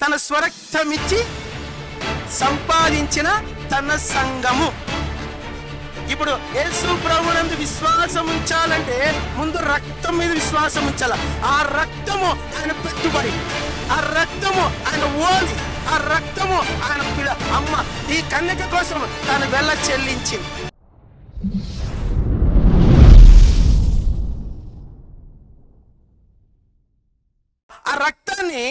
తన స్వరక్తమిచ్చి సంపాదించిన తన సంఘము. ఇప్పుడు యేసు ప్రభువునందు విశ్వాసం ఉంచాలంటే ముందు రక్తం మీద విశ్వాసం ఉంచాల. ఆ రక్తము ఆయన పెట్టుబడి, ఆ రక్తము ఆయన ఓలి, ఆ రక్తము ఆయన అమ్మ ఈ కన్యక కోసం తను వెళ్ళ చెల్లించింది. ఆ రక్తాన్ని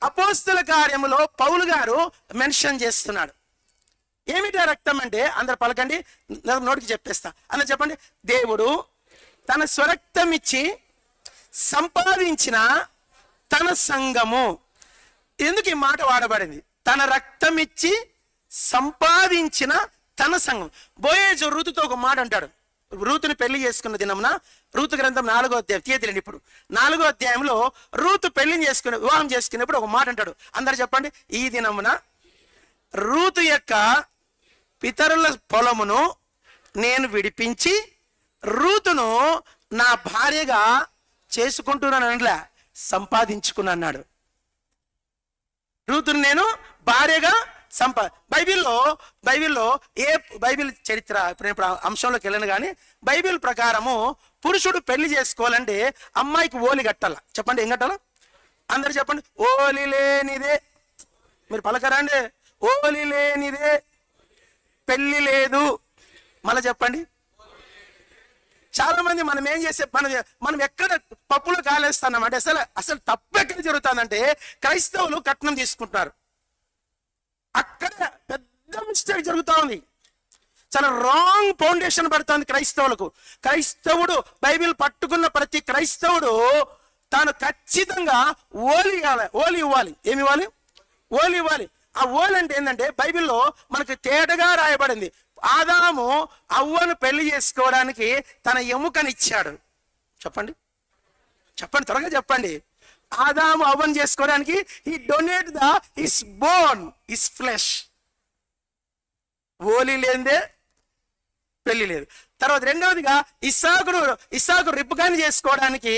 అపోస్తల కార్యములో పౌలు గారు మెన్షన్ చేస్తున్నాడు. ఏమిటి ఆ రక్తం అంటే? అందరు పలకండి, నోటికి చెప్పేస్తా. అందరు చెప్పండి. దేవుడు తన స్వరక్తం ఇచ్చి సంపాదించిన తన సంఘము. ఎందుకు ఈ మాట వాడబడింది? తన రక్తం ఇచ్చి సంపాదించిన తన సంఘం. బోయేజు రూతుతో ఒక మాట అంటాడు. రూతుని పెళ్లి చేసుకున్న దినమున, రూతు గ్రంథం 4వ అధ్యాయం తీయతిరండి. ఇప్పుడు 4వ అధ్యాయంలో రూతు పెళ్లి చేసుకుని వివాహం చేసుకున్నప్పుడు ఒక మాట అంటాడు. అందరు చెప్పండి. ఈ దినమున రూతు యొక్క పితరుల పొలమును నేను విడిపించి రూతును నా భార్యగా చేసుకుంటున్నానట్లా సంపాదించుకున్నాడు. రూతును నేను భార్యగా బైబిల్లో బైబిల్ చరిత్ర ఇప్పుడు అంశంలోకి వెళ్ళను కానీ బైబిల్ ప్రకారము పురుషుడు పెళ్లి చేసుకోవాలంటే అమ్మాయికి ఓలి కట్టాల. చెప్పండి, ఏం కట్టాల? అందరు చెప్పండి. ఓలి లేనిదే, మీరు పలకరా అండి, ఓలి లేనిదే పెళ్లి లేదు. మళ్ళీ చెప్పండి. చాలా మంది మనం ఏం చేసే మనం ఎక్కడ పప్పులు కాలేస్తున్నాం అంటే అసలు తప్పు ఎక్కడ జరుగుతుందంటే క్రైస్తవులు కట్నం తీసుకుంటున్నారు. అక్కడ పెద్ద మిస్టేక్ జరుగుతూ ఉంది. చాలా రాంగ్ ఫౌండేషన్ పడుతుంది క్రైస్తవులకు. క్రైస్తవుడు బైబిల్ పట్టుకున్న ప్రతి క్రైస్తవుడు తాను ఖచ్చితంగా ఓలి ఇవ్వాలి. ఏమి ఇవ్వాలి? ఓలి ఇవ్వాలి. ఆ ఓలి అంటే ఏంటంటే బైబిల్లో మనకు తేటగా రాయబడింది. ఆదాము అవ్వను పెళ్లి చేసుకోవడానికి తన ఎముకనిచ్చాడు. చెప్పండి, చెప్పండి, త్వరగా చెప్పండి. ఆదాము అవ్వను చేసుకోవడానికి he donated his bone, his flesh. ఓలి లేదే పెళ్లి లేదు. తర్వాత రెండవదిగా ఇస్సాకు రిబ్కాని చేసుకోవడానికి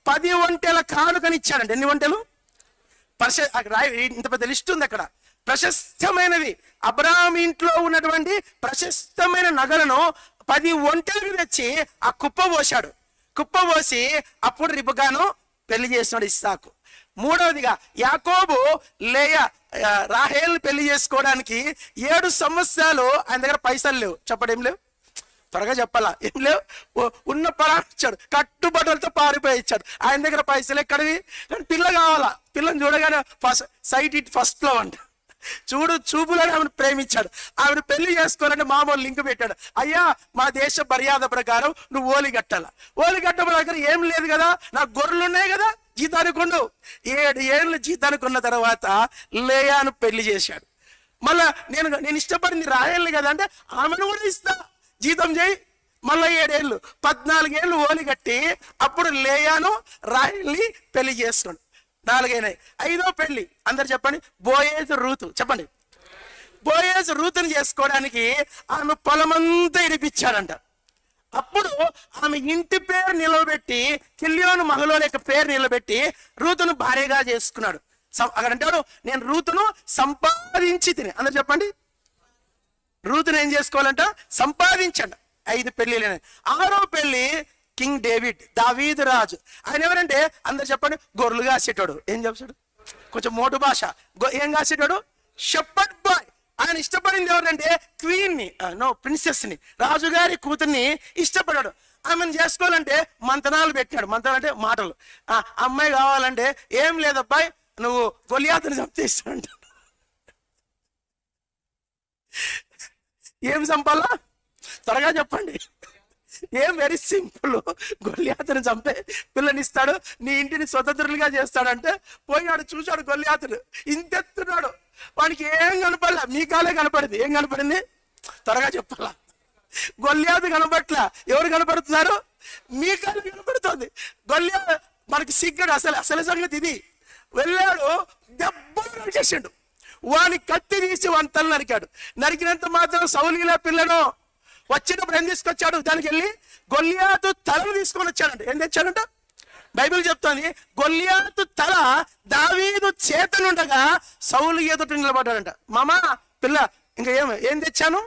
10 ఒంటెల కానుకనిచ్చాడండి. ఎన్ని ఒంటెలు? ఇంత పెద్ద లిస్ట్ ఉంది అక్కడ. ప్రశస్తమైనది అబ్రహాం ఇంట్లో ఉన్నటువంటి ప్రశస్తమైన నగలను 10 ఒంటెలకు తెచ్చి ఆ కుప్ప పోసి అప్పుడు రిబ్కాను పెళ్లి చేస్తున్నాడు ఇస్సాకు. మూడవదిగా యాకోబు రాహేల్ పెళ్లి చేసుకోవడానికి 7 సంవత్సరాలు ఆయన దగ్గర పైసలు లేవు. చెప్పడం ఏం లేవు, త్వరగా చెప్పాలా, ఏం లేవు. ఉన్న పొలాన్ని ఇచ్చాడు, కట్టుబట్టలతో పారిపోయి ఇచ్చాడు. ఆయన దగ్గర పైసలు ఎక్కడివి? కానీ పిల్ల కావాలా. పిల్లని చూడగానే ఫస్ట్ లో అంట చూపులను ఆమెను ప్రేమించాడు. ఆమెను పెళ్లి చేసుకోవాలంటే మామూలు లింక్ పెట్టాడు. అయ్యా, మా దేశ మర్యాద ప్రకారం నువ్వు ఓలి కట్టాల. ఓలి కట్టడం దగ్గర ఏం లేదు కదా, నాకు గొర్రెలు ఉన్నాయి కదా, జీతానికి ఉండు. 7 ఏళ్ళు జీతానికి ఉన్న తర్వాత లేయాను పెళ్లి చేశాడు. మళ్ళా నేను ఇష్టపడింది రాయల్ని కదా అంటే ఆమెను కూడా ఇస్తా, జీతం చేయి. మళ్ళీ 7 ఏళ్ళు 14 ఏళ్ళు ఓలి కట్టి అప్పుడు లేయాను రాయల్ని పెళ్లి చేస్తున్నాడు. 4 అయినాయి. 5వ పెళ్లి. అందరు చెప్పండి. బోయేజు రూతు. చెప్పండి. బోయేజు రూతుని చేసుకోవడానికి ఆమె పొలమంతా ఇడిపించాడంట. అప్పుడు ఆమె ఇంటి పేరు నిలబెట్టి కిల్యోను మహలోని యొక్క పేరు నిలబెట్టి రూతును భార్యగా చేసుకున్నాడు. అక్కడ అంటాడు, నేను రూతును సంపాదించి తిని. అందరు చెప్పండి. రూతును ఏం చేసుకోవాలంట? సంపాదించండి. 5 పెళ్లిలు. 6వ పెళ్లి కింగ్ డేవిడ్, దావీదు రాజు. ఆయన ఎవరంటే అందరు చెప్పండి. గొర్రెలు కాసేటాడు. ఏం చెప్పాడు? కొంచెం మోటు భాష. ఏం కాసేటాడు? Shepherd bye. ఆయన ఇష్టపడింది ఎవరంటే క్వీన్ని, ప్రిన్సెస్ ని, రాజుగారి కూతుర్ని ఇష్టపడ్డాడు. ఆమెను చేసుకోవాలంటే మంతనాలు పెట్టినాడు. మంతనాలు అంటే మాటలు. అమ్మాయి కావాలంటే ఏం లేదబ్బాయి, నువ్వు గొలియాతుని చంపేస్తాడంట. ఏం చంపాలా? త్వరగా చెప్పండి. ఏం వెరీ సింపుల్. గొలియాతుని చంపే పిల్లనిస్తాడు, నీ ఇంటిని స్వతంత్రులుగా చేస్తాడంటే పోయినాడు. చూశాడు గొలియాతుడు ఇంతెత్తున్నాడు. వానికి ఏం కనపడలే, మీ కాలే కనపడింది. ఏం కనపడింది? త్వరగా చెప్పాలా. గొలియాతు కనపట్లా. ఎవరు కనపడుతున్నారు? మీ కాలే కనపడుతుంది. గొలియాతు మనకి సిగ్గాడు. అసలు సంగతి ఇది. వెళ్ళాడు, దెబ్బలు చేసాడు. వాని కత్తి తీసి వాని తల నరికాడు. నరికినంత మాత్రం సౌలీల పిల్లను వచ్చినప్పుడు ఏం తీసుకొచ్చాడు? దానికి వెళ్ళి గొలియాతు తలను తీసుకొని వచ్చాడంట. ఏం తెచ్చాడంట? బైబిల్ చెప్తోంది గొల్లియాతు తల దావీదు చేతనుండగా సౌలు ఎదుట నిలబడ్డాడంట. మామా పిల్ల ఇంకా ఏం తెచ్చాను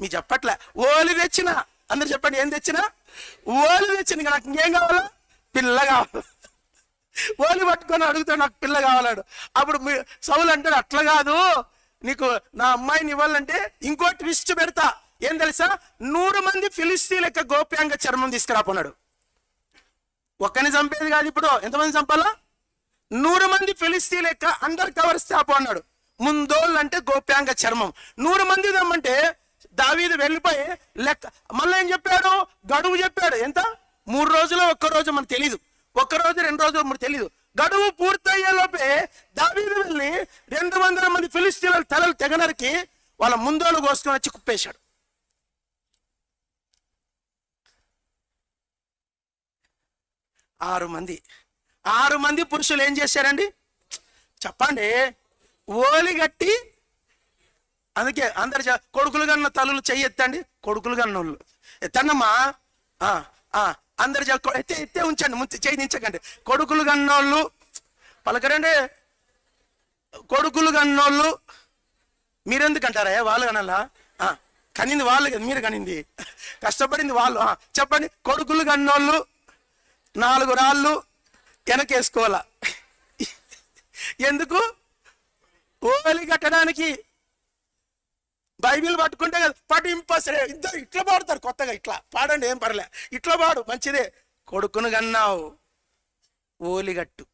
మీ చెప్పట్లే, ఓలి తెచ్చిన. అందరు చెప్పండి, ఏం తెచ్చినా? ఓలి తెచ్చిన. ఇంకా నాకు ఇంకేం కావాలా? పిల్ల కావాలి. ఓలి పట్టుకొని అడుగుతాడు, నాకు పిల్ల కావాలాడు. అప్పుడు సౌలు అంటాడు, అట్లా కాదు, నీకు నా అమ్మాయిని ఇవ్వాలంటే ఇంకో ట్విస్ట్ పెడతా. ఏం తెలుసా? 100 మంది ఫిలిస్తీన్ల యొక్క గోప్యాంగ చర్మం తీసుకురాపోన్నాడు. ఒక్కని చంపేది కాదు. ఇప్పుడు ఎంతమంది చంపాలా? 100 మంది ఫిలిస్తీన్ల యొక్క అండర్ కవర్ స్టాప్ అన్నాడు. ముందోళ్ళు అంటే గోప్యాంగ చర్మం. 100 మంది దమ్మంటే దావీదు వెళ్ళిపోయి లెక్క మళ్ళీ ఏం చెప్పాడు? గడువు చెప్పాడు. ఎంత? 3 రోజులు, 1 రోజు మనకు తెలీదు. 1 రోజు 2 రోజులు మనకు తెలీదు. గడువు పూర్తయ్యే లోపే దావీదు వెళ్ళి 200 మంది ఫిలిస్తీన్ల తలలు తెగనరికి వాళ్ళ ముందోళ్ళు కోసుకొని వచ్చి కుప్పేశాడు. ఆరు మంది పురుషులు ఏం చేశారండి చెప్పండి? ఓలిగట్టి. అందుకే అందరు కొడుకులు కన్న తల్లులు చెయ్యి ఎత్తండి. కొడుకులు కన్నోళ్ళు ఎత్తండమ్మా. అందరు ఎత్తే ఉంచండి, చెయ్యి దించకండి. కొడుకులు కన్నోళ్ళు పలకరండి. కొడుకులు కన్నోళ్ళు మీరెందుకు అంటారా? వాళ్ళు కనాలా? కనింది వాళ్ళు కదా, మీరు కనింది, కష్టపడింది వాళ్ళు. చెప్పండి. కొడుకులు కన్నోళ్ళు 4 రాళ్ళు వెనకేసుకోవాలా? ఎందుకు? ఓలి కట్టడానికి. బైబిల్ పట్టుకుంటే కదా పటింపసరే. ఇద్దరు ఇట్లా పాడుతారు కొత్తగా. ఇట్లా పాడండి, ఏం పర్లే, ఇట్లా పాడు, మంచిదే. కొడుకును కన్నావు, ఓలిగట్టు.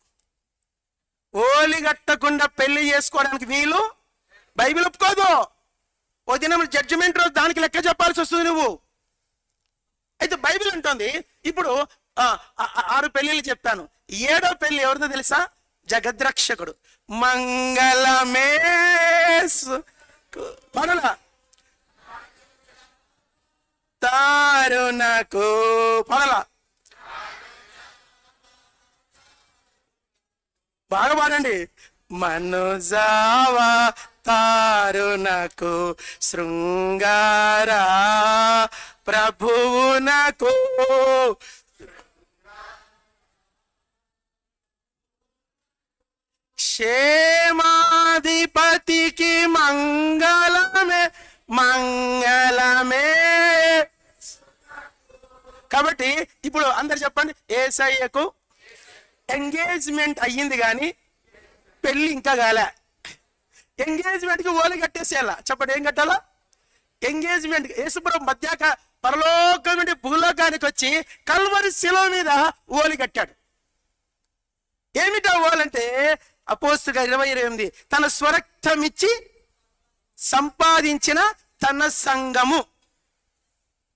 ఓలిగట్టకుండా పెళ్లి చేసుకోవడానికి వీలు బైబిల్ ఒప్పుకోదు. ఓ దినం జడ్జిమెంట్ రోజు దానికి లెక్క చెప్పాల్సి వస్తుంది నువ్వు. అయితే బైబిల్ అంటోంది. ఇప్పుడు 6 పెళ్లిళ్ళు చెప్తాను. 7వ పెళ్లి ఎవరిదో తెలుసా? జగద్రక్షకుడు. మంగళమే పడలా తారునకు పడలా. బాగా పాడండి. మనుజావా తారునకు శృంగారా ప్రభువునకు క్షేమాధిపతికి మంగళమే మంగళమే. కాబట్టి ఇప్పుడు అందరు చెప్పండి, యేసయ్యకు ఎంగేజ్మెంట్ అయ్యింది కానీ పెళ్ళి ఇంకా కాలే. ఎంగేజ్మెంట్కి ఓలి కట్టేసేయాల. చెప్పండి, ఏం కట్టాలా? ఎంగేజ్మెంట్. యేసుప్రభు మధ్యాక పరలోకం నుండి భూలోకానికి వచ్చి కల్వరి శిలువ మీద ఓలి కట్టాడు. ఏమిటా ఓలంటే అపోస్తులుగా 20:28 తన స్వరక్తం ఇచ్చి సంపాదించిన తన సంఘము.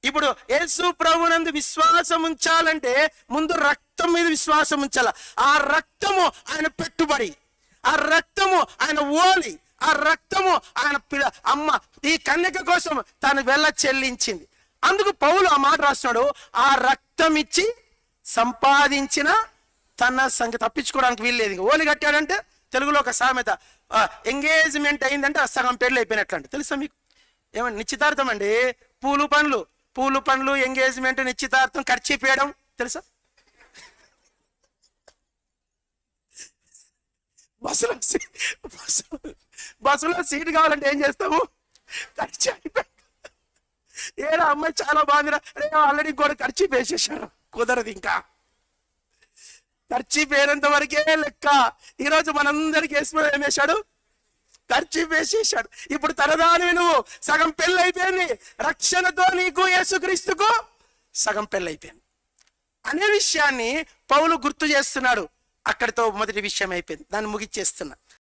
ఇప్పుడు యేసు ప్రభునందు విశ్వాసం ఉంచాలంటే ముందు రక్తం మీద విశ్వాసం ఉంచాల. ఆ రక్తము ఆయన పెట్టుబడి, ఆ రక్తము ఆయన ఓలి, ఆ రక్తము ఆయన అమ్మ ఈ కన్యక కోసం తాను వెళ్ళ చెల్లించింది. అందుకు పౌలు ఆ మాట రాస్తున్నాడు, ఆ రక్తం ఇచ్చి సంపాదించిన తన సంగతి తప్పించుకోవడానికి వీల్లేదు. ఓలి కట్టాడంటే తెలుగులో ఒక సామెత, ఎంగేజ్మెంట్ అయిందంటే సగం పెళ్ళి అయిపోయినట్లు అంటే. తెలుసా మీకు? ఏమంటే నిశ్చితార్థం అండి, పూలు పండ్లు, ఎంగేజ్మెంట్, నిశ్చితార్థం, ఖర్చు చేయడం తెలుసా? బస్సులో సీటు కావాలంటే ఏం చేస్తాము? ఖర్చు అయిపోయి. ఏడా అమ్మాయి చాలా బాగుందిరా, రే ఆల్రెడీ కూడా ఖర్చు వేసేసాడు, కుదరదు. ఇంకా ఖర్చు పేరంత వరకే లెక్క. ఈరోజు మనందరికి ఏం వేశాడు? ఖర్చు వేసేసాడు. ఇప్పుడు తరదాని నువ్వు సగం పెళ్ళి అయిపోయింది. రక్షణతో నీకు యేసుక్రీస్తుకు సగం పెళ్ళి అయిపోయింది అనే విషయాన్ని పౌలు గుర్తు చేస్తున్నాడు. అక్కడితో మొదటి విషయం అయిపోయింది, దాన్ని ముగిచ్చేస్తున్నా.